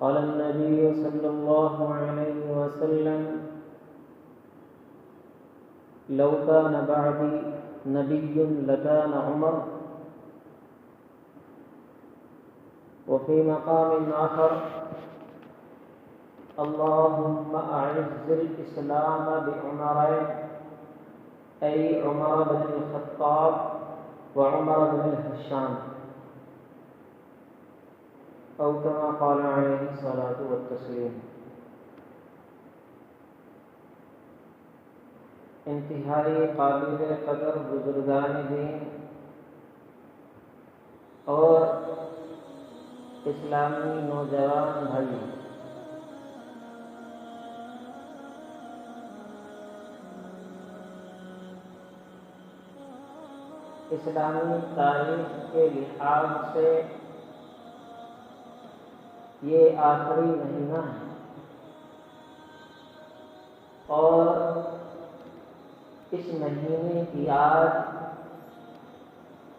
قال النبي صلى الله عليه وسلم لو كان بعدي نبي لكان عمر. وفي مقام آخر اللهم أعز الإسلام بعمرين أي عمر بن الخطاب وعمر بن الهشام او كما قال علیہ الصلاۃ والتسلیم۔ انتہائی قابل قدر بزرگان دین اور اسلامی نوجوان بھائی، اسلامی تاریخ کے لحاظ سے یہ آخری مہینہ ہے اور اس مہینے کی آج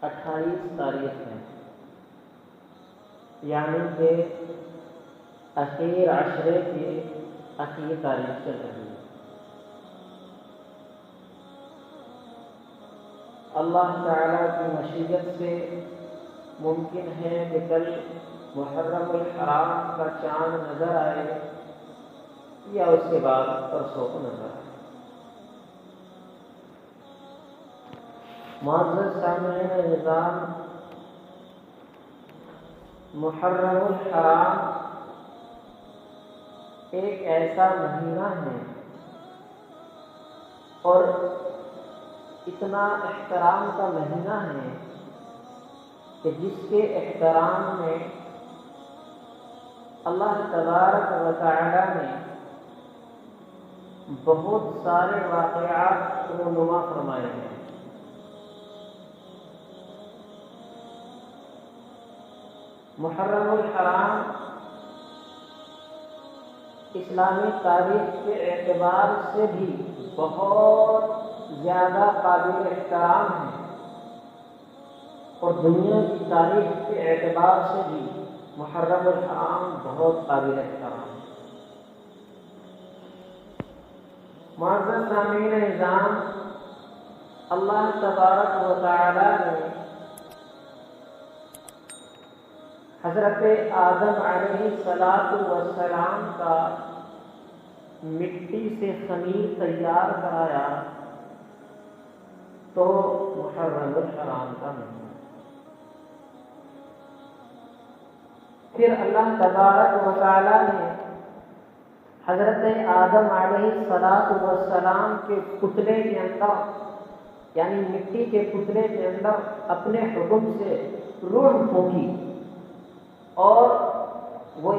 28 تاریخ ہے، یعنی کہ اخیر عشرے کی اخیر تاریخ چل رہی ہے۔ اللہ تعالیٰ کی مشیت سے ممکن ہے کہ کل محرم الحرام کا چاند نظر آئے یا اس کے بعد پرسوں کو نظر آئے۔ معزز سامعین نظام، محرم الحرام ایک ایسا مہینہ ہے اور اتنا احترام کا مہینہ ہے کہ جس کے احترام میں اللہ تبارک و تعالی نے بہت سارے واقعات رونما فرمائے ہیں۔ محرم الحرام اسلامی تاریخ کے اعتبار سے بھی بہت زیادہ قابل احترام ہے اور دنیا کی تاریخ کے اعتبار سے بھی محرم الحرام بہت قابل احترام ہے۔ معزز سامعین نظام، اللہ تبارک و تعالی نے حضرت آدم علیہ السلام کا مٹی سے خمیر تیار کرایا تو محرم الحرام کا مہینہ۔ پھر اللہ تبارک و تعالی نے حضرت آدم علیہ السلام کے پتلے کے اندر، یعنی مٹی کے پتلے کے اندر اپنے حکم سے روح پھونکی اور وہ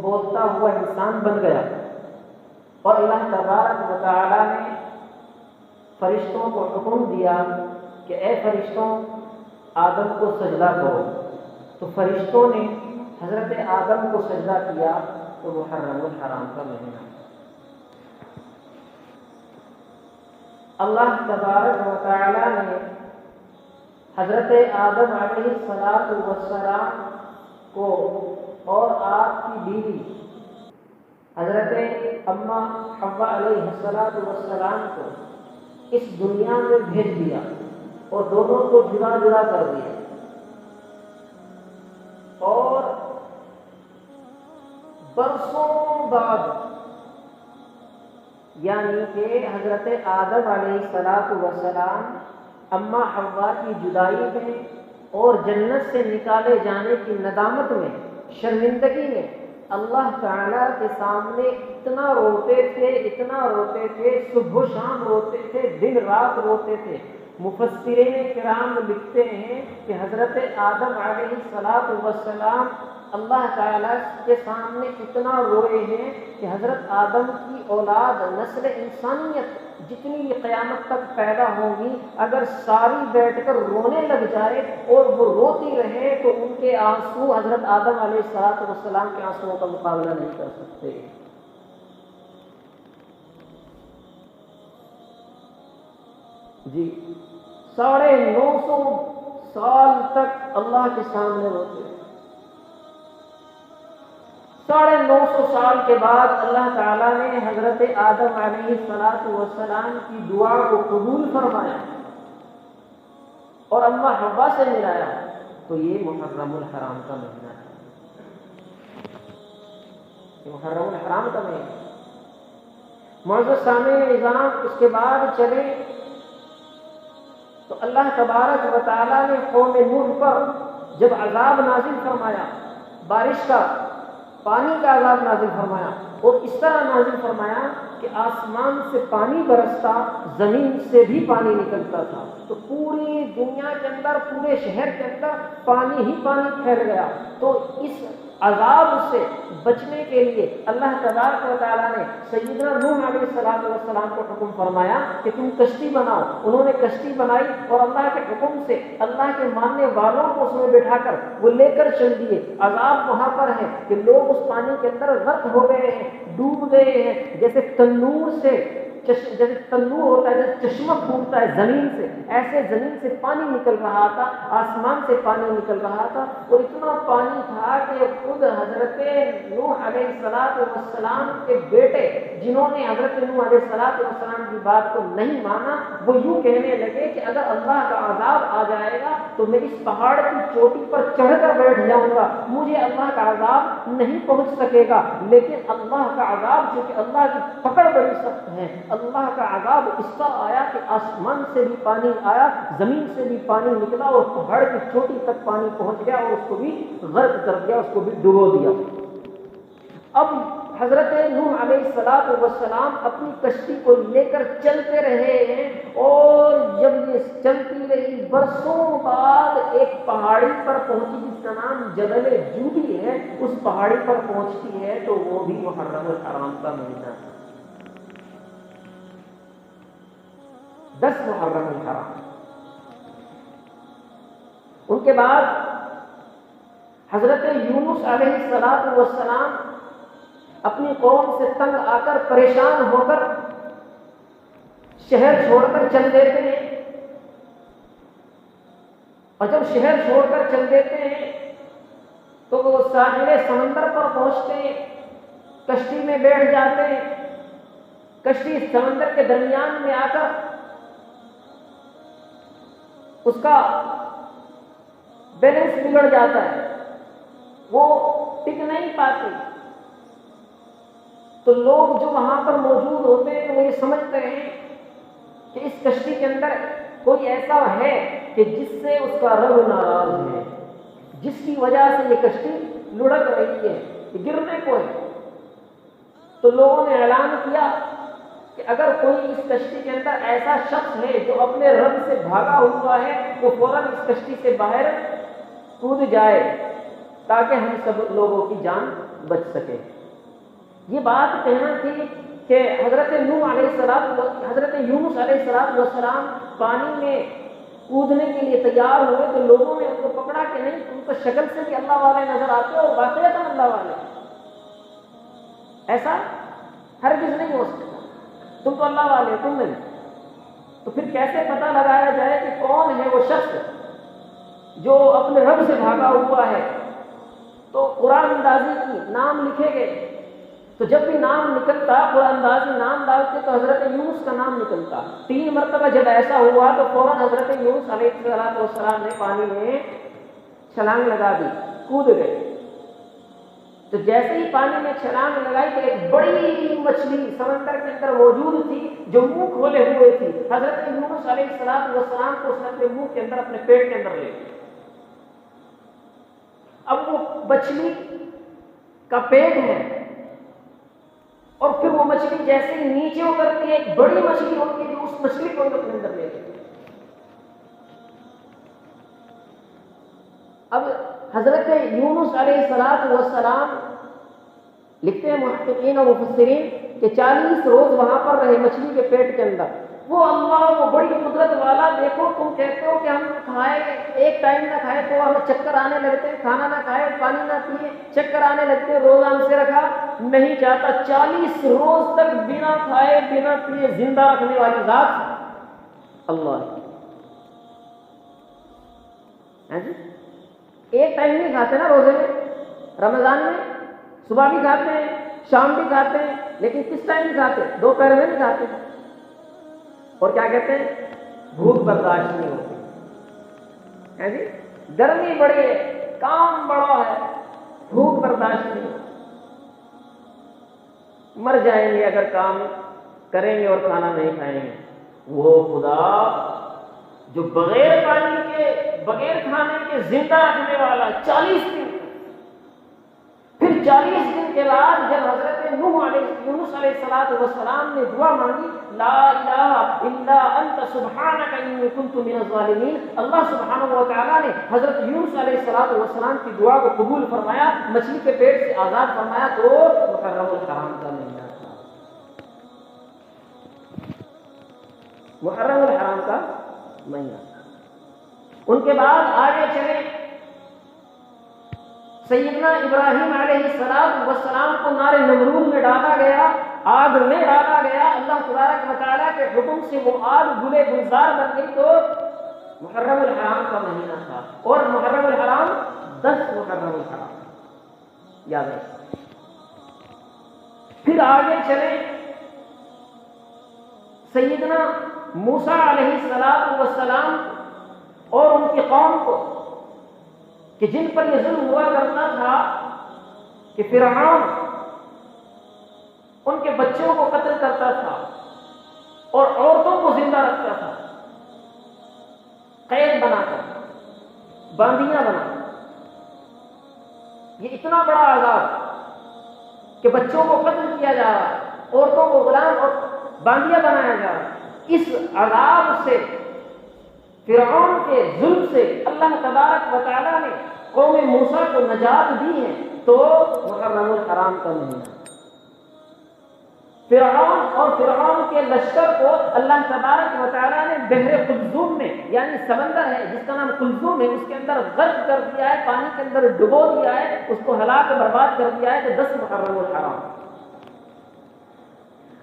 بولتا ہوا انسان بن گیا، اور اللہ تبارک و تعالی نے فرشتوں کو حکم دیا کہ اے فرشتوں آدم کو سجدہ کرو، تو فرشتوں نے حضرت آدم کو سجدہ کیا تو محرم الحرام کا مہینہ۔ اللہ تبارک و تعالی نے حضرت آدم علیہ السلام کو اور آپ کی بیوی حضرت اماں حوا علیہ السلام کو اس دنیا میں بھیج دیا اور دونوں کو جدا جدا کر دیا، اور برسوں بعد یعنی کہ حضرت آدم علیہ السلام اماں حوا کی جدائی میں اور جنت سے نکالے جانے کی ندامت میں، شرمندگی میں اللہ تعالیٰ کے سامنے اتنا روتے تھے، صبح و شام روتے تھے، دن رات روتے تھے، مفسرین کرام لکھتے ہیں کہ حضرت آدم علیہ السلام اللہ تعالیٰ کے سامنے اتنا روئے ہیں کہ حضرت آدم کی اولاد نسل انسانیت جتنی بھی قیامت تک پیدا ہوگی اگر ساری بیٹھ کر رونے لگ جائے اور وہ روتی رہے تو ان کے آنسو حضرت آدم علیہ السلام کے آنسوؤں کا مقابلہ نہیں کر سکتے۔ جی 950 سال تک اللہ کے سامنے روتے ہیں۔ 950 سال کے بعد اللہ تعالیٰ نے حضرت آدم علیہ السلام کی دعا کو قبول فرمایا اور اماں حوا سے ملایا، تو یہ محرم الحرام کا مہینہ ہے۔ یہ محرم الحرام کا مہینہ۔ معزز سامعین نظام، اس کے بعد چلے تو اللہ تبارک و تعالیٰ نے قوم نوح پر جب عذاب نازل فرمایا، بارش کا، پانی کا عذاب نازل فرمایا، اور اس طرح نازل فرمایا کہ آسمان سے پانی برستا، زمین سے بھی پانی نکلتا تھا، تو پوری دنیا کے اندر، پورے شہر کے اندر پانی ہی پانی پھیل گیا۔ تو اس عذاب سے بچنے کے لیے اللہ تبارک و تعالیٰ نے سیدنا نوح علیہ السلام کو حکم فرمایا کہ تم کشتی بناؤ۔ انہوں نے کشتی بنائی اور اللہ کے حکم سے اللہ کے ماننے والوں کو اس میں بٹھا کر وہ لے کر چل دیے۔ عذاب وہاں پر ہے کہ لوگ اس پانی کے اندر غرق ہو گئے ہیں، ڈوب گئے ہیں، جیسے تنور سے جیسے تنور ہوتا ہے، جیسے چشمہ پھوٹتا ہے زمین سے، ایسے زمین سے پانی نکل رہا تھا، آسمان سے پانی نکل رہا تھا، اور اتنا پانی تھا کہ خود حضرت نوح علیہ السلام کے بیٹے جنہوں نے حضرت نوح علیہ السلام کی بات کو نہیں مانا، وہ یوں کہنے لگے کہ اگر اللہ کا عذاب آ جائے گا تو میں اس پہاڑ کی چوٹی پر چڑھ کر بیٹھ جاؤں گا، مجھے اللہ کا عذاب نہیں پہنچ سکے گا۔ لیکن اللہ کا عذاب، جو کہ اللہ کی پکڑ بڑی سخت ہے، اللہ کا عذاب اس کا آیا کہ آسمان سے بھی پانی آیا، زمین سے بھی پانی نکلا، اور پہاڑ کی چوٹی تک پانی پہنچ گیا اور اس کو بھی غرق کر دیا، اس کو بھی ڈبو دیا۔ اب حضرت نوح علیہ السلام اپنی کشتی کو لے کر چلتے رہے ہیں، اور جب یہ چلتی رہی برسوں بعد ایک پہاڑی پر پہنچی جس کا نام جبل جودی ہے، اس پہاڑی پر پہنچتی ہے تو وہ بھی محرم الحرام کا مہینہ ہے، 10 محرم الحرام۔ ان کے بعد حضرت یونس علیہ السلام اپنی قوم سے تنگ آ کر، پریشان ہو کر شہر چھوڑ کر چل دیتے ہیں، اور جب شہر چھوڑ کر چل دیتے ہیں تو وہ ساحل سمندر پر پہنچتے ہیں، کشتی میں بیٹھ جاتے ہیں، کشتی سمندر کے درمیان میں آ کر اس کا بیلنس بگڑ جاتا ہے، وہ ٹک نہیں پاتی، تو لوگ جو وہاں پر موجود ہوتے ہیں وہ یہ سمجھتے ہیں کہ اس کشتی کے اندر کوئی ایسا ہے کہ جس سے اس کا رب ناراض ہے، جس کی وجہ سے یہ کشتی لڑک رہی ہے، یہ گرنے کو ہے۔ تو لوگوں نے اعلان کیا کہ اگر کوئی اس کشتی کے اندر ایسا شخص ہے جو اپنے رب سے بھاگا ہوا ہے، وہ فوراً اس کشتی سے باہر کود جائے تاکہ ہم سب لوگوں کی جان بچ سکے۔ یہ بات کہنا تھی کہ حضرت حضرت یونس علیہ السلام پانی میں کودنے کے لیے تیار ہوئے تو لوگوں نے ان کو پکڑا کہ نہیں، ان کو شکل سے بھی اللہ والے نظر آتے اور واقعات اللہ والے، ایسا ہرگز نہیں ہو سکتا، تم تو اللہ والے، تم نہیں۔ تو پھر کیسے پتہ لگایا جائے کہ کون ہے وہ شخص جو اپنے رب سے بھاگا ہوا ہے؟ تو قرآن اندازی کی نام لکھے گئے، تو جب بھی نام نکلتا، قرآن اندازی نام ڈالتے تو حضرت یونس کا نام نکلتا۔ 3 مرتبہ جب ایسا ہوا تو فوراً حضرت یونس علیہ السلام نے پانی میں چھلانگ لگا دی، کود گئے۔ تو جیسے ہی پانی میں چھلانگ لگائی تو ایک بڑی مچھلی سمندر کے اندر موجود تھی جو منہ کھولے ہوئے تھی، حضرت یونس علیہ السلام کو اس نے اپنے منہ کے اندر، اپنے پیٹ کے اندر لے لیا۔ اب وہ مچھلی کا پیٹ ہے، اور پھر وہ مچھلی جیسے ہی نیچے اترتی ہے، ایک بڑی مچھلی ہوتی ہے جو اس مچھلی کو اپنے اندر لے لیتی ہے۔ حضرت یونس علیہ السلام لکھتے ہیں محققین اور مفسرین کہ 40 روز وہاں پر رہے مچھلی کے پیٹ کے اندر. وہ اللہ وہ بڑی قدرت والا، دیکھو تم کہتے ہو کہ ہم کھائے ایک ٹائم نہ کھائے تو ہمیں چکر آنے لگتے ہیں، کھانا نہ کھائے پانی نہ پیے چکر آنے لگتے ہیں، روزہ ہم سے رکھا نہیں چاہتا. 40 روز تک بنا کھائے بنا پیے زندہ رکھنے والی ذات اللہ. ایک ٹائم نہیں کھاتے نا روزے میں، رمضان میں صبح بھی کھاتے ہیں شام بھی کھاتے ہیں، لیکن کس ٹائم نہیں کھاتے؟ دوپہر میں نہیں کھاتے. اور کیا کہتے ہیں؟ بھوک برداشت نہیں ہوتی ہے جی، گرمی بڑی ہے، کام بڑا ہے، بھوک برداشت نہیں ہوتی. مر جائیں گے اگر کام کریں گے اور کھانا نہیں کھائیں گے. وہ خدا جو بغیر پانی کے بغیر کھانے کے زندہ رکھنے والا 40 دن، پھر 40 دن کے بعد جب حضرت یونس علیہ السلام نے دعا مانگی لا الہ الا انت سبحانک انی کنت من الظالمین، اللہ سبحانہ و تعالیٰ نے حضرت یونس علیہ السلام کی دعا کو قبول فرمایا، مچھلی کے پیٹ سے آزاد فرمایا. تو محرم الحرام کا مہینہ تھا، محرم الحرام کا مہینہ. ان کے بعد آگے چلے، سیدنا ابراہیم علیہ السلام کو نار نمرود میں ڈالا گیا، آگ میں ڈالا گیا. اللہ تبارک و تعالیٰ کے حکم سے وہ آگ گلے گلزار بن گئی. تو محرم الحرام کا مہینہ تھا، اور محرم الحرام 10 محرم الحرام یاد ہے. پھر آگے چلے، سیدنا موسیٰ علیہ السلام اور ان کی قوم کو کہ جن پر یہ ظلم ہوا کرتا تھا کہ فرعون ان کے بچوں کو قتل کرتا تھا اور عورتوں کو زندہ رکھتا تھا، قید بنا کر باندیاں بنا کر. یہ اتنا بڑا عذاب کہ بچوں کو قتل کیا جا رہا ہے، عورتوں کو غلام اور باندیاں بنایا جا رہا ہے. اس عذاب سے، فرعون کے ظلم سے اللہ تبارک و تعالیٰ نے قوم موسیٰ کو نجات دی ہے. تو محرم الحرام کا مہینہ، فرعون اور فرعون کے لشکر کو اللہ تبارک و تعالیٰ نے بحر قلزوم میں، یعنی سمندر ہے جس کا نام قلزوم ہے، اس کے اندر غرق کر دیا ہے، پانی کے اندر ڈبو دیا ہے، اس کو ہلاک برباد کر دیا ہے. تو 10 محرم الحرام.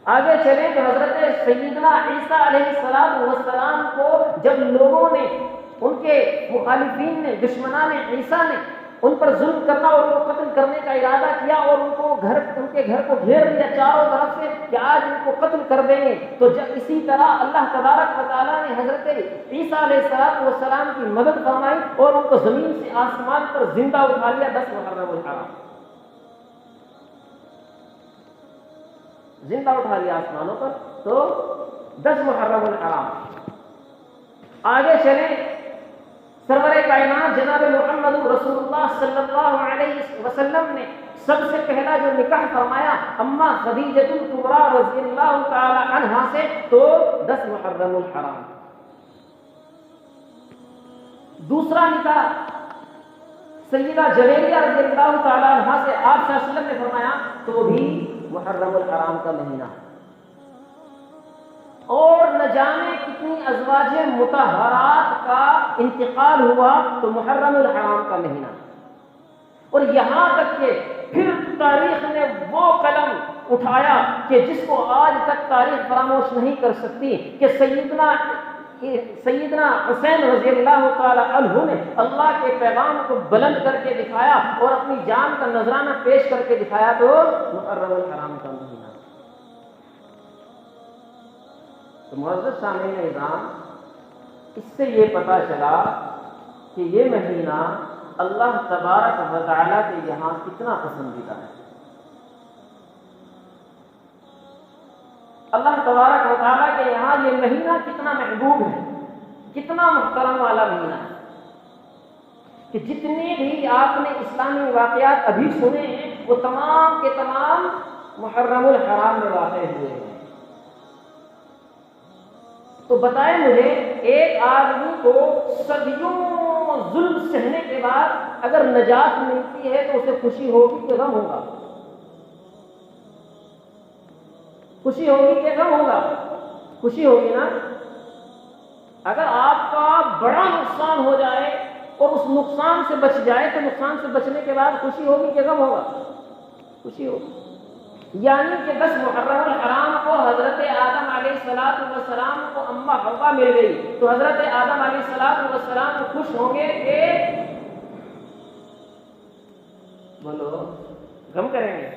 آگے چلیں تو حضرت سیدنا عیسیٰ علیہ السلام کو جب لوگوں نے، ان کے مخالفین نے، دشمنان عیسیٰ نے ان پر ظلم کرنا اور ان کو قتل کرنے کا ارادہ کیا اور ان کے گھر کو گھیر دیا چاروں طرف سے کہ آج ان کو قتل کر دیں گے، تو جب اسی طرح اللہ تبارک و تعالیٰ نے حضرت عیسیٰ علیہ السلام کی مدد فرمائی اور ان کو زمین سے آسمان پر زندہ اٹھا لیا. 10 محرم الحرام زندہ اٹھا لیا آسمانوں پر. تو 10 محرم الحرام. آگے چلیں، سرور کائنات جناب محمد رسول اللہ صلی اللہ علیہ وسلم نے سب سے پہلا جو نکاح فرمایا اما خدیجۃ الکبریٰ رضی اللہ تعالی عنہا سے، تو 10 محرم الحرام. دوسرا نکاح سیدہ جویریہ رضی اللہ تعالی عنہا سے آپ صلی اللہ علیہ وسلم نے فرمایا، تو بھی محرم الحرام کا مہینہ. اور نہ جانے کتنی ازواج مطہرات کا انتقال ہوا، تو محرم الحرام کا مہینہ. اور یہاں تک کہ پھر تاریخ نے وہ قلم اٹھایا کہ جس کو آج تک تاریخ فراموش نہیں کر سکتی، کہ سیدنا حسین رضی اللہ تعالی عنہ نے اللہ کے پیغام کو بلند کر کے دکھایا اور اپنی جان کا نذرانہ پیش کر کے دکھایا. تو محرم الحرام کا مہینہ. تو معزز سامعین نظام، اس سے یہ پتہ چلا کہ یہ مہینہ اللہ تبارک و تعالیٰ کے یہاں کتنا پسندیدہ ہے. اللہ تبارک و تعالیٰ کے یہاں یہ مہینہ کتنا محبوب ہے، کتنا محترم والا مہینہ ہے کہ جتنے بھی آپ نے اسلامی واقعات ابھی سنے ہیں وہ تمام کے تمام محرم الحرام میں واقع ہوئے ہیں. تو بتائیں مجھے ایک آدمی کو صدیوں ظلم سہنے کے بعد اگر نجات ملتی ہے تو اسے خوشی ہوگی کہ غم ہوگا؟ خوشی ہوگی کہ غم ہوگا؟ خوشی ہوگی نا۔ اگر آپ کا بڑا نقصان ہو جائے اور اس نقصان سے بچ جائے تو نقصان سے بچنے کے بعد خوشی ہوگی کہ غم ہوگا؟ خوشی ہوگی۔ یعنی کہ 10 محرم الحرام کو حضرت آدم علیہ السلام کو اماں حوا مل گئی تو حضرت آدم علیہ السلام خوش ہوں گے کہ بولو غم کریں گے؟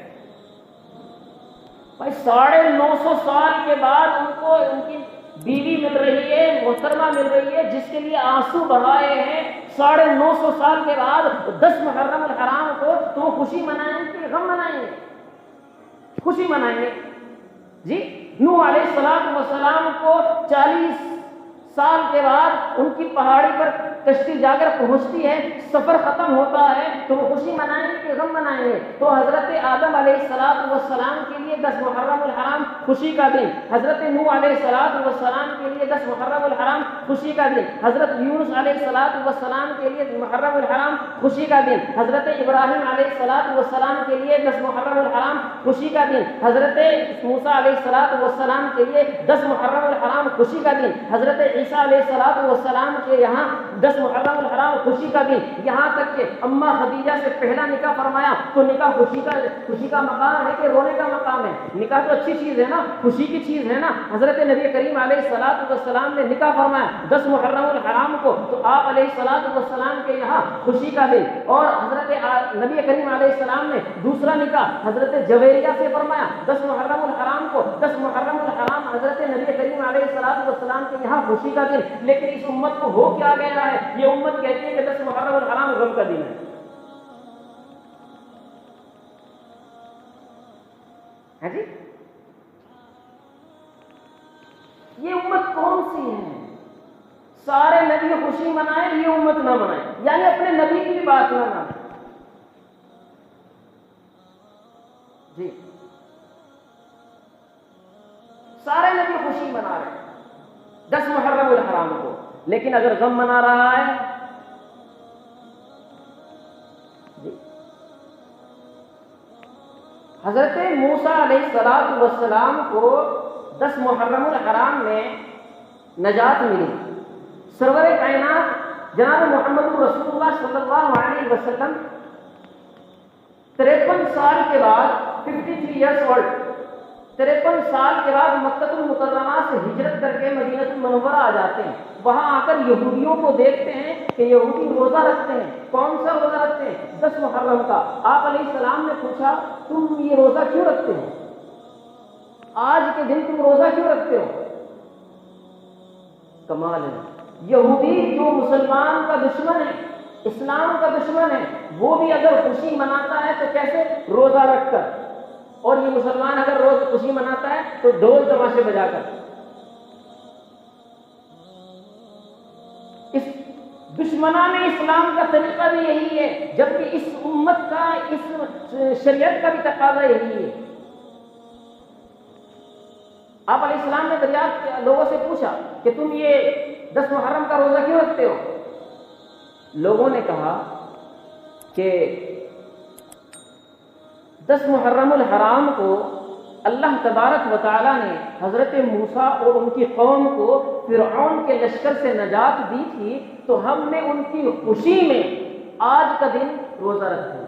بھائی 950 سال کے بعد ان کو ان کی بیوی مل رہی ہے، محترمہ مل رہی ہے، جس کے لیے آنسو بہائے ہیں 950 سال کے بعد 10 محرم الحرام کو، تو وہ خوشی منائیں کہ غم منائیں گے؟ خوشی منائیں گے جی۔ نوح علیہ السلام کو 40 سال کے بعد ان کی پہاڑی پر کشتی جا کر پہنچتی ہے، سفر ختم ہوتا ہے تو وہ خوشی منائیں گے کہ غم منائیں گے؟ تو حضرت آدم علیہ السلام کے لیے 10 محرم الحرام خوشی کا دن، حضرت نوح علیہ السلام کے لیے 10 محرم الحرام خوشی کا دن، حضرت یونس علیہ السلام کے لیے محرم الحرام خوشی کا دن، حضرت ابراہیم علیہ السلام کے لیے 10 محرم الحرام خوشی کا دن، حضرت موسیٰ علیہ السلام کے لیے 10 محرم الحرام خوشی کا دن، حضرت عیسیٰ علیہ السلام کے یہاں 10 محرم الحرام خوشی کا دن، یہاں تک کہ اماں خدیجہ سے پہلا نکاح فرمایا تو نکاح خوشی کا مقام ہے کہ رونے کا مقام ہے؟ نکاح تو اچھی چیز ہے نا، خوشی کی چیز ہے نا۔ حضرت نبی کریم علیہ السلام نے نکاح فرمایا 10 محرم الحرام کو تو آپ علیہ السلام کے یہاں خوشی کا دن، اور حضرت نبی کریم علیہ السلام نے دوسرا نکاح حضرت جویریہ سے فرمایا 10 محرم الحرام کو۔ 10 محرم الحرام حضرت نبی کریم علیہ السلام کے یہاں خوشی کا دن، لیکن اس امت کو ہو کیا گیا ہے؟ یہ امت کہتی ہے کہ 10 محرم الحرام غم کا دن ہے جی۔ یہ امت کون سی ہے؟ سارے نبی خوشی منائیں، یہ امت نہ منائیں، یعنی اپنے نبی کی بھی بات نہ مانیں جی۔ سارے نبی خوشی منا رہے ہیں 10 محرم الحرام کو، لیکن اگر غم منا رہا ہے جی۔ حضرت موسیٰ علیہ السلام کو 10 محرم الحرام میں نجات ملی۔ سرور کائنات جناب محمد رسول اللہ صلی اللہ علیہ وسلم 53 سال کے بعد 53 ایئرس اولڈ 53 سال کے بعد مکہ المکرمہ سے ہجرت کر کے مدینہ المنورہ آ جاتے ہیں۔ وہاں آ کر یہودیوں کو دیکھتے ہیں کہ یہودی روزہ رکھتے ہیں۔ کون سا روزہ رکھتے ہیں؟ 10 محرم کا۔ آپ علیہ السلام نے پوچھا تم یہ روزہ کیوں رکھتے ہو؟ آج کے دن تم روزہ کیوں رکھتے ہو؟ کمال ہے، یہودی جو مسلمان کا دشمن ہے، اسلام کا دشمن ہے، وہ بھی اگر خوشی مناتا ہے تو کیسے؟ روزہ رکھ کر، اور یہ مسلمان اگر روز خوشی مناتا ہے تو ڈھول تماشے بجا کر۔ اس دشمنان اسلام کا طریقہ بھی یہی ہے، جبکہ اس امت کا، اس شریعت کا بھی تقاضا یہی ہے۔ آپ علیہ السلام نے دریافت لوگوں سے پوچھا کہ تم یہ 10 محرم کا روزہ کیوں رکھتے ہو؟ لوگوں نے کہا کہ 10 محرم الحرام کو اللہ تبارک و تعالیٰ نے حضرت موسیٰ اور ان کی قوم کو فرعون کے لشکر سے نجات دی تھی، تو ہم نے ان کی خوشی میں آج کا دن روزہ رکھا۔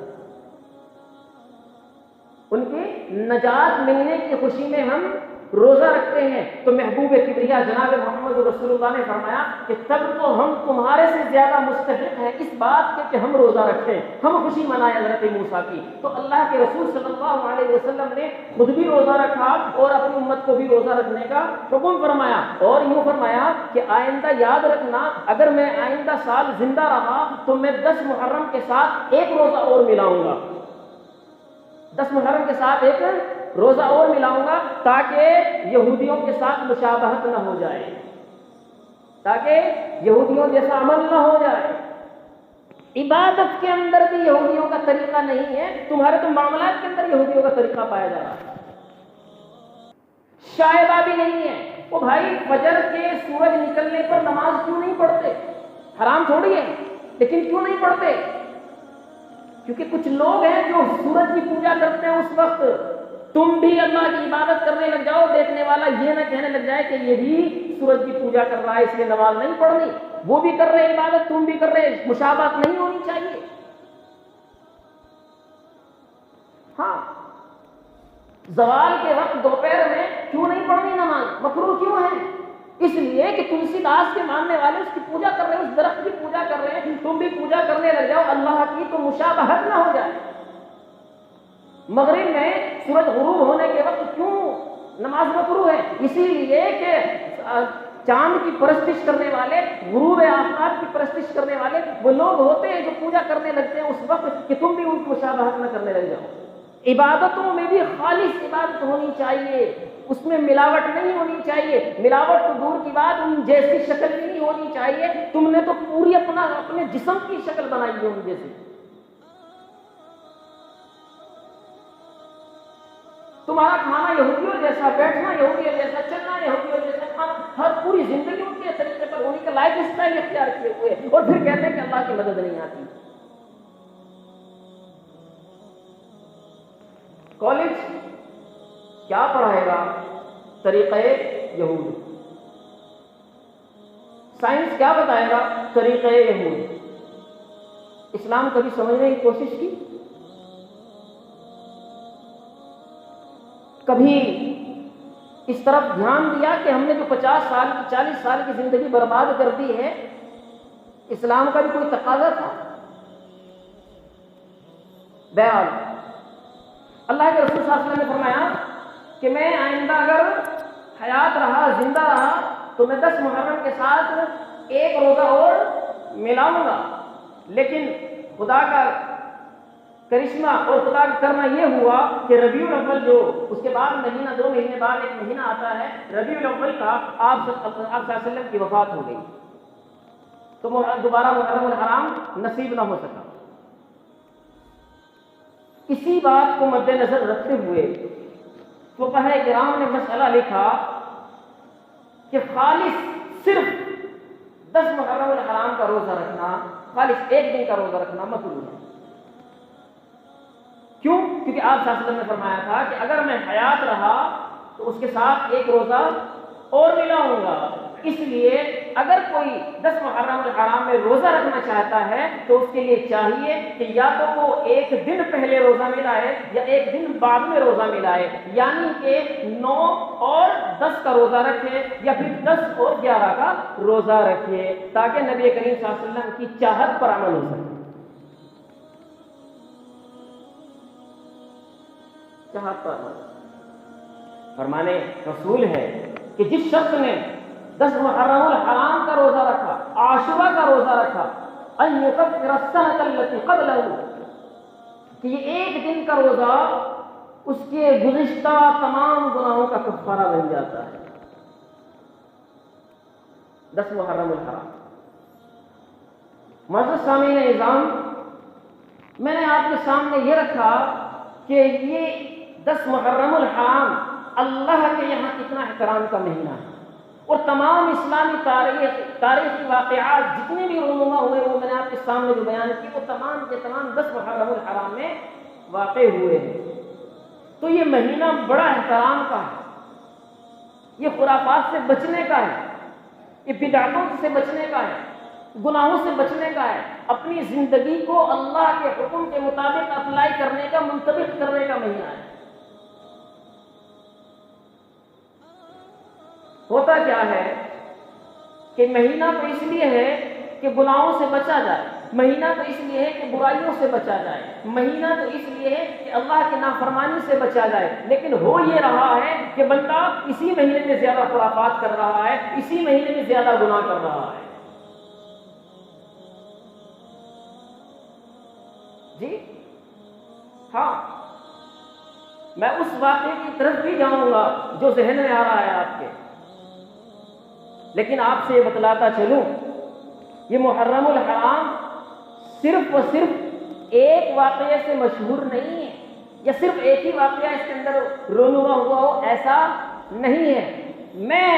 ان کی نجات ملنے کی خوشی میں ہم روزہ رکھتے ہیں۔ تو محبوب کبریا جناب محمد رسول اللہ نے فرمایا کہ تب تو ہم تمہارے سے زیادہ مستحق ہیں اس بات کے کہ ہم روزہ رکھیں، ہم خوشی منائیں حضرت موسیٰ کی۔ تو اللہ کے رسول صلی اللہ علیہ وسلم نے خود بھی روزہ رکھا اور اپنی امت کو بھی روزہ رکھنے کا حکم فرمایا، اور یوں فرمایا کہ آئندہ یاد رکھنا، اگر میں آئندہ سال زندہ رہا تو میں 10 محرم کے ساتھ ایک روزہ اور ملاؤں گا، 10 محرم کے ساتھ ایک روزہ اور ملاؤں گا، تاکہ یہودیوں کے ساتھ مشابہت نہ ہو جائے، تاکہ یہودیوں جیسا عمل نہ ہو جائے۔ عبادت کے اندر بھی یہودیوں کا طریقہ نہیں ہے، تمہارے تو معاملات کے اندر یہودیوں کا طریقہ پایا جا رہا ہے۔ شائبہ بھی نہیں ہے، وہ بھائی فجر کے سورج نکلنے پر نماز کیوں نہیں پڑھتے؟ حرام تھوڑی ہے، لیکن کیوں نہیں پڑھتے؟ کیونکہ کچھ لوگ ہیں جو سورج کی پوجا کرتے ہیں اس وقت، تم بھی اللہ کی عبادت کرنے لگ جاؤ، دیکھنے والا یہ نہ کہنے لگ جائے کہ یہ بھی سورج کی پوجا کر رہا ہے اس لیے نماز نہیں پڑھنی، وہ بھی کر رہے عبادت تم بھی کر رہے، مشابہت نہیں ہونی چاہیے۔ ہاں، زوال کے وقت دوپہر میں کیوں نہیں پڑھنی نماز؟ مکروہ کیوں ہے؟ اس لیے کہ تلسی داس کے ماننے والے اس کی پوجا کر رہے ہیں، اس درخت کی پوجا کر رہے ہیں، تم بھی پوجا کرنے لگ جاؤ اللہ کی تو مشابہت نہ ہو جائے۔ مغرب میں سورج غروب ہونے کے وقت کیوں نماز مکروہ ہے؟ اسی لیے کہ چاند کی پرستش کرنے والے، غروب آفتاب کی پرستش کرنے والے وہ لوگ ہوتے ہیں جو پوجا کرنے لگتے ہیں اس وقت کہ تم بھی ان کی مشابہت نہ کرنے لگ جاؤ۔ عبادتوں میں بھی خالص عبادت ہونی چاہیے، اس میں ملاوٹ نہیں ہونی چاہیے، ملاوٹ تو دور کی بات، ان جیسی شکل بھی نہیں ہونی چاہیے۔ تم نے تو پوری اپنے جسم کی شکل بنائی ہے ان جیسی۔ تمہارا کھانا یہودیوں جیسا، بیٹھنا یہودیوں جیسا، چلنا یہودیوں جیسا، کھانا، ہر پوری زندگی ان کے طریقے پر ہونے کا لائف اسٹائل اختیار کیے ہوئے، اور پھر کہتے ہیں کہ اللہ کی مدد نہیں آتی۔ کالج کیا پڑھائے گا؟ طریقہ یہود۔ سائنس کیا بتائے گا؟ طریقہ یہود۔ اسلام کبھی سمجھنے کی کوشش کی؟ کبھی اس طرف دھیان دیا کہ ہم نے جو 50 سال کی 40 سال کی زندگی برباد کر دی ہے، اسلام کا بھی کوئی تقاضا تھا؟ بہرحال اللہ کے رسول صلی اللہ علیہ وسلم نے فرمایا کہ میں آئندہ اگر حیات رہا، زندہ رہا، تو میں 10 محرم کے ساتھ ایک روزہ اور ملاؤں گا، لیکن خدا کا کرشمہ اور خدا کا کرنا یہ ہوا کہ ربیع الاول، جو اس کے بعد مہینہ 2 مہینے بعد ایک مہینہ آتا ہے ربیع الاول کا، آپ صلی اللہ علیہ وسلم کی وفات ہو گئی، تو دوبارہ محرم الحرام نصیب نہ ہو سکا۔ اسی بات کو مد نظر رکھتے ہوئے فقہاء کرام نے مسئلہ لکھا کہ خالص صرف 10 محرم الحرام کا روزہ رکھنا، خالص ایک دن کا روزہ رکھنا مکروہ ہے۔ کیوں؟ کیونکہ آپ صلی اللہ علیہ وسلم نے فرمایا تھا کہ اگر میں حیات رہا تو اس کے ساتھ ایک روزہ اور ملاؤں گا۔ اس لیے اگر کوئی 10 محرم الحرام میں روزہ رکھنا چاہتا ہے تو اس کے لیے چاہیے کہ یا تو وہ ایک دن پہلے روزہ ملائے یا ایک دن بعد میں روزہ ملائے، یعنی کہ 9 اور 10 کا روزہ رکھے یا پھر 10 اور 11 کا روزہ رکھے، تاکہ نبی کریم صلی اللہ علیہ وسلم کی چاہت پر عمل ہو سکے۔ چاہت پر عمل فرمانے رسول ہے کہ جس شخص نے 10 محرم الحرام کا روزہ رکھا، عاشورہ کا روزہ رکھا، ان یکفر السنۃ التي قبلہ، کہ یہ ایک دن کا روزہ اس کے گزشتہ تمام گناہوں کا کفارہ بن جاتا ہے۔ 10 محرم الحرام۔ معزز سامعین اعظام، میں نے آپ کے سامنے یہ رکھا کہ یہ 10 محرم الحرام اللہ کے یہاں کتنا احترام کا مہینہ ہے، اور تمام اسلامی تاریخی واقعات جتنے بھی رونما ہوئے وہ میں نے آپ کے سامنے جو بیان کی، وہ تمام کے تمام 10 محرم الحرام میں واقع ہوئے ہیں۔ تو یہ مہینہ بڑا احترام کا ہے، یہ خرافات سے بچنے کا ہے، یہ بدعتوں سے بچنے کا ہے، گناہوں سے بچنے کا ہے، اپنی زندگی کو اللہ کے حکم کے مطابق اپلائی کرنے کا، منطبق کرنے کا مہینہ ہے۔ ہوتا کیا ہے کہ مہینہ تو اس لیے ہے کہ گناہوں سے بچا جائے، مہینہ تو اس لیے ہے کہ برائیوں سے بچا جائے، مہینہ تو اس لیے ہے کہ اللہ کی نافرمانی سے بچا جائے، لیکن ہو یہ رہا ہے کہ بندہ اسی مہینے میں زیادہ خرافات کر رہا ہے، اسی مہینے میں زیادہ گناہ کر رہا ہے۔ جی ہاں، میں اس واقعے کی طرف بھی جاؤں گا جو ذہن میں آ رہا ہے آپ کے، لیکن آپ سے یہ بتلاتا چلوں، یہ محرم الحرام صرف و صرف ایک واقعے سے مشہور نہیں ہے، یا صرف ایک ہی واقعہ اس کے اندر رونما ہوا ہو، ایسا نہیں ہے۔ میں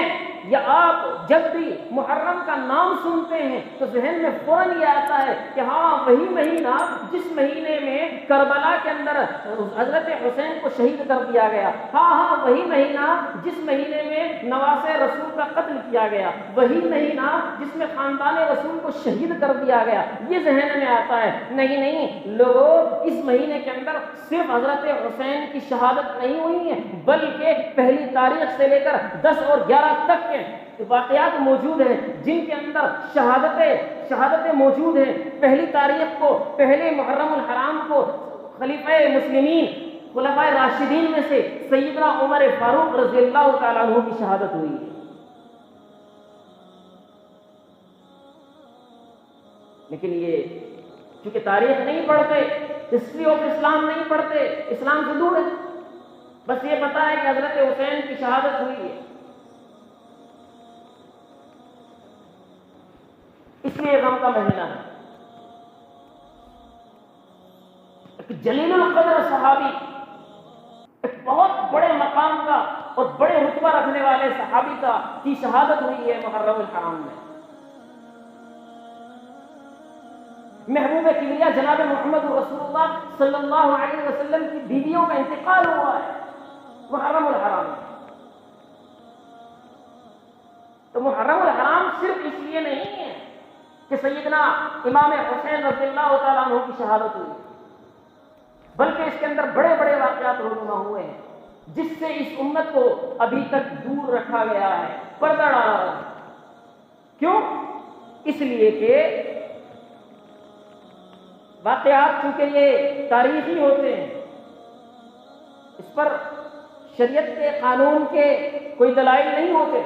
یا آپ جب بھی محرم کا نام سنتے ہیں تو ذہن میں فوراً یہ آتا ہے کہ ہاں وہی مہینہ جس مہینے میں کربلا کے اندر حضرت حسین کو شہید کر دیا گیا، ہاں وہی مہینہ جس مہینے میں نواسے رسول کا قتل کیا گیا، وہی مہینہ جس میں خاندان رسول کو شہید کر دیا گیا، یہ ذہن میں آتا ہے۔ نہیں لوگوں، اس مہینے کے اندر صرف حضرت حسین کی شہادت نہیں ہوئی ہے، بلکہ پہلی تاریخ سے لے کر 10 اور 11 تک کے واقعات موجود ہیں جن کے اندر شہادتیں موجود ہیں۔ پہلی تاریخ کو، پہلے محرم الحرام کو خلیفہ مسلمین، خلفائے راشدین میں سے سیدنا عمر فاروق رضی اللہ تعالیٰ عنہ کی شہادت ہوئی ہے۔ لیکن یہ چونکہ تاریخ نہیں پڑھتے، ہسٹری آف اسلام نہیں پڑھتے، اسلام سے دور ہے، بس یہ پتا ہے کہ حضرت حسین کی شہادت ہوئی ہے، اس لیے غم کا مہینہ ہے۔ ایک جلیل القدر صحابی، ایک بہت بڑے مقام کا اور بڑے رتبہ رکھنے والے صحابی کی شہادت ہوئی ہے محرم الحرام میں۔ محبوب کبریا جناب محمد رسول اللہ صلی اللہ علیہ وسلم کی بیویوں کا انتقال ہوا ہے محرم الحرام میں۔ تو محرم الحرام صرف اس لیے نہیں ہے کہ سیدنا امام حسین رضی اللہ تعالیٰ عنہ کی شہادت ہوئی، بلکہ اس کے اندر بڑے بڑے واقعات رونما ہوئے ہیں جس سے اس امت کو ابھی تک دور رکھا گیا ہے، پردہ ڈالا گیا ہے۔ کیوں؟ اس لیے کہ واقعات چونکہ یہ تاریخی ہوتے ہیں، اس پر شریعت کے قانون کے کوئی دلائل نہیں ہوتے۔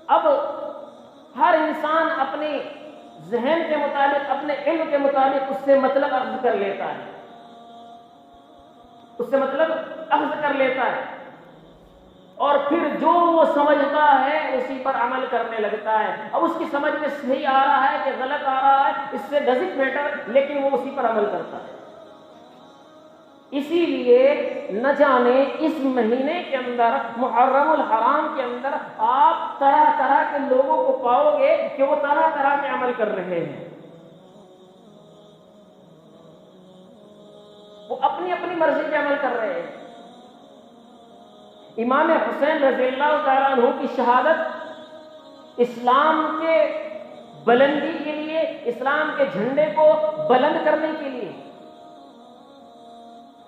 اب ہر انسان اپنے ذہن کے مطابق، اپنے علم کے مطابق اس سے مطلب اخذ کر لیتا ہے، اس سے مطلب اخذ کر لیتا ہے، اور پھر جو وہ سمجھتا ہے اسی پر عمل کرنے لگتا ہے۔ اب اس کی سمجھ میں صحیح آ رہا ہے کہ غلط آ رہا ہے، اس سے ڈزنٹ میٹر، لیکن وہ اسی پر عمل کرتا ہے۔ اسی لیے نہ جانے اس مہینے کے اندر، محرم الحرام کے اندر، آپ طرح طرح کے لوگوں کو پاؤ گے کہ وہ طرح طرح کے عمل کر رہے ہیں، وہ اپنی اپنی مرضی کے عمل کر رہے ہیں۔ امام حسین رضی اللہ تعالیٰ عنہ کی شہادت اسلام کے بلندی کے لیے، اسلام کے جھنڈے کو بلند کرنے کے لیے،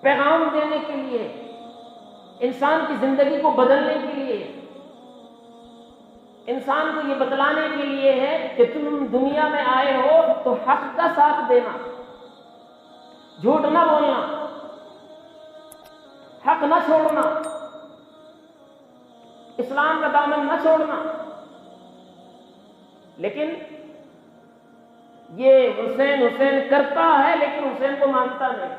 پیغام دینے کے لیے، انسان کی زندگی کو بدلنے کے لیے، انسان کو یہ بتلانے کے لیے ہے کہ تم دنیا میں آئے ہو تو حق کا ساتھ دینا، جھوٹ نہ بولنا، حق نہ چھوڑنا، اسلام کا دامن نہ چھوڑنا۔ لیکن یہ حسین حسین کرتا ہے لیکن حسین کو مانتا نہیں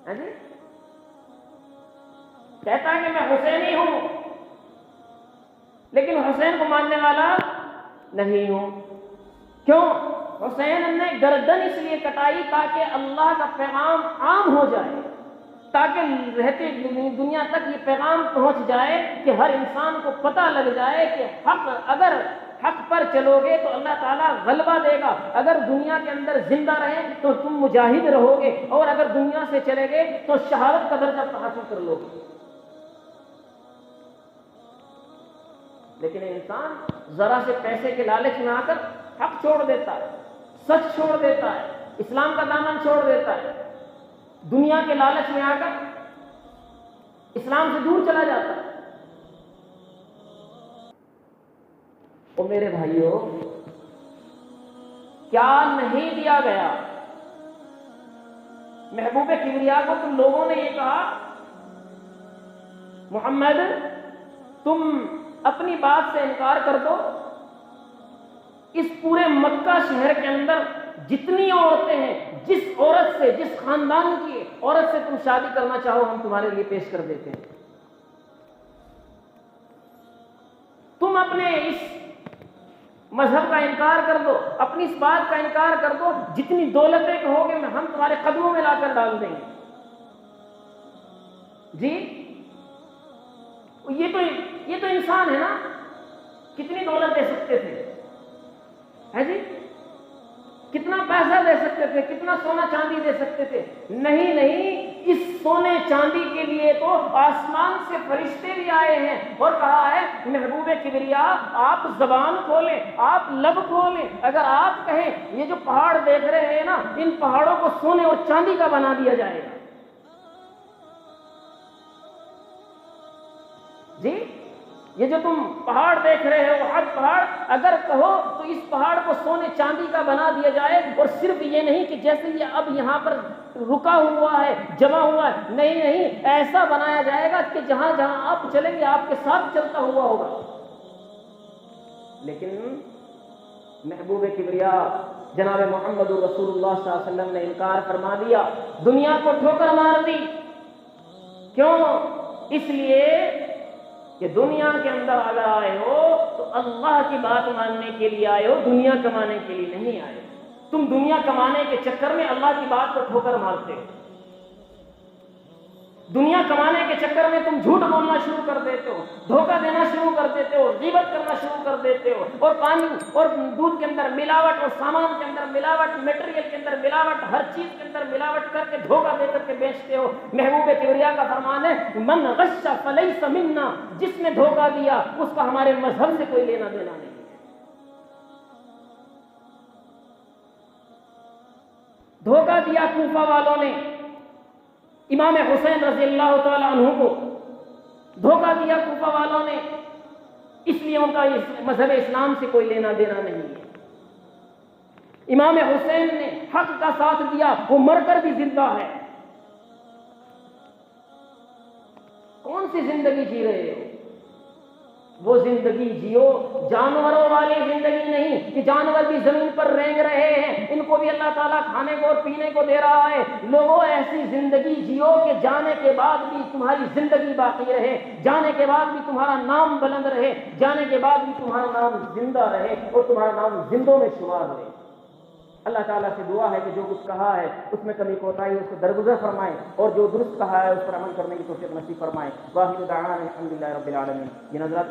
ہے جی، کہتا ہے کہ میں حسینی ہوں لیکن حسین کو ماننے والا نہیں ہوں۔ کیوں؟ حسین نے گردن اس لیے کٹائی تاکہ اللہ کا پیغام عام ہو جائے، تاکہ رہتے دنیا تک یہ پیغام پہنچ جائے کہ ہر انسان کو پتہ لگ جائے کہ اگر حق پر چلو گے تو اللہ تعالیٰ غلبہ دے گا، اگر دنیا کے اندر زندہ رہے تو تم مجاہد رہو گے، اور اگر دنیا سے چلے گئے تو شہادت کا درجہ حاصل کر لو گے۔ لیکن انسان ذرا سے پیسے کے لالچ میں آ کر حق چھوڑ دیتا ہے، سچ چھوڑ دیتا ہے، اسلام کا دامن چھوڑ دیتا ہے، دنیا کے لالچ میں آ کر اسلام سے دور چلا جاتا ہے۔ او میرے بھائیوں، کیا نہیں دیا گیا محبوب کبریا کو؟ تم لوگوں نے یہ کہا محمد تم اپنی بات سے انکار کر دو، اس پورے مکہ شہر کے اندر جتنی عورتیں ہیں، جس عورت سے، جس خاندان کی عورت سے تم شادی کرنا چاہو ہم تمہارے لیے پیش کر دیتے ہیں۔ تم اپنے اس مذہب کا انکار کر دو، اپنی اس بات کا انکار کر دو، جتنی دولتیں کہو گے ہم تمہارے قدموں میں لا کر ڈال دیں گے۔ جی یہ تو انسان ہے نا، کتنی دولت دے سکتے تھے، ہے جی، کتنا پیسہ دے سکتے تھے، کتنا سونا چاندی دے سکتے تھے، نہیں، اس سونے چاندی کے لیے تو آسمان سے فرشتے بھی آئے ہیں اور کہا ہے محبوب کبریا آپ زبان کھولیں، آپ لب کھولیں، اگر آپ کہیں یہ جو پہاڑ دیکھ رہے ہیں نا، ان پہاڑوں کو سونے اور چاندی کا بنا دیا جائے گا، جی یہ جو تم پہاڑ دیکھ رہے ہو احد پہاڑ، اگر کہو تو اس پہاڑ کو سونے چاندی کا بنا دیا جائے، اور صرف یہ نہیں کہ جیسے یہ اب یہاں پر رکا ہوا ہے، جمع ہوا ہے، نہیں، ایسا بنایا جائے گا کہ جہاں جہاں آپ چلیں گے آپ کے ساتھ چلتا ہوا ہوگا۔ لیکن محبوب کبریا جناب محمد رسول اللہ صلی اللہ علیہ وسلم نے انکار فرما دیا، دنیا کو ٹھوکر مار دی۔ کیوں؟ اس لیے کہ دنیا کے اندر اگر آئے ہو تو اللہ کی بات ماننے کے لیے آئے ہو، دنیا کمانے کے لیے نہیں آئے۔ تم دنیا کمانے کے چکر میں اللہ کی بات کو ٹھوکر مارتے ہو، دنیا کمانے کے چکر میں تم جھوٹ بولنا شروع کر دیتے ہو، دھوکہ دینا شروع کر دیتے ہو، غیبت کرنا شروع کر دیتے ہو، اور پانی اور دودھ کے اندر ملاوٹ، اور سامان کے اندر ملاوٹ، میٹیریل کے اندر ملاوٹ، ہر چیز کے اندر ملاوٹ کر کے دھوکہ دے کر کے بیچتے ہو۔ محبوب کبریا کا فرمان ہے من غش فلیس منا، جس نے دھوکہ دیا اس کا ہمارے مذہب سے کوئی لینا دینا نہیں۔ دھوکہ دیا کوفہ والوں نے امام حسین رضی اللہ تعالی عنہ کو، دھوکہ دیا کوفہ والوں نے، اس لیے ان کا مذہب اسلام سے کوئی لینا دینا نہیں ہے۔ امام حسین نے حق کا ساتھ دیا، وہ مر کر بھی زندہ ہے۔ کون سی زندگی جی رہے ہو؟ وہ زندگی جیو جانوروں والی زندگی نہیں کہ جانور بھی زمین پر رینگ رہے ہیں، ان کو بھی اللہ تعالیٰ کھانے کو اور پینے کو دے رہا ہے۔ لوگوں ایسی زندگی جیو کہ جانے کے بعد بھی تمہاری زندگی باقی رہے، جانے کے بعد بھی تمہارا نام بلند رہے، جانے کے بعد بھی تمہارا نام زندہ رہے اور تمہارا نام زندوں میں شمار رہے۔ اللہ تعالیٰ سے دعا ہے کہ جو کچھ کہا ہے اس میں کمی کوتاہی اس کو درگزر فرمائے، اور جو درست کہا ہے اس پر عمل کرنے کی توفیق نصیب فرمائے۔ واخر دعوانا الحمد للہ رب العالمین۔ یہ نظرات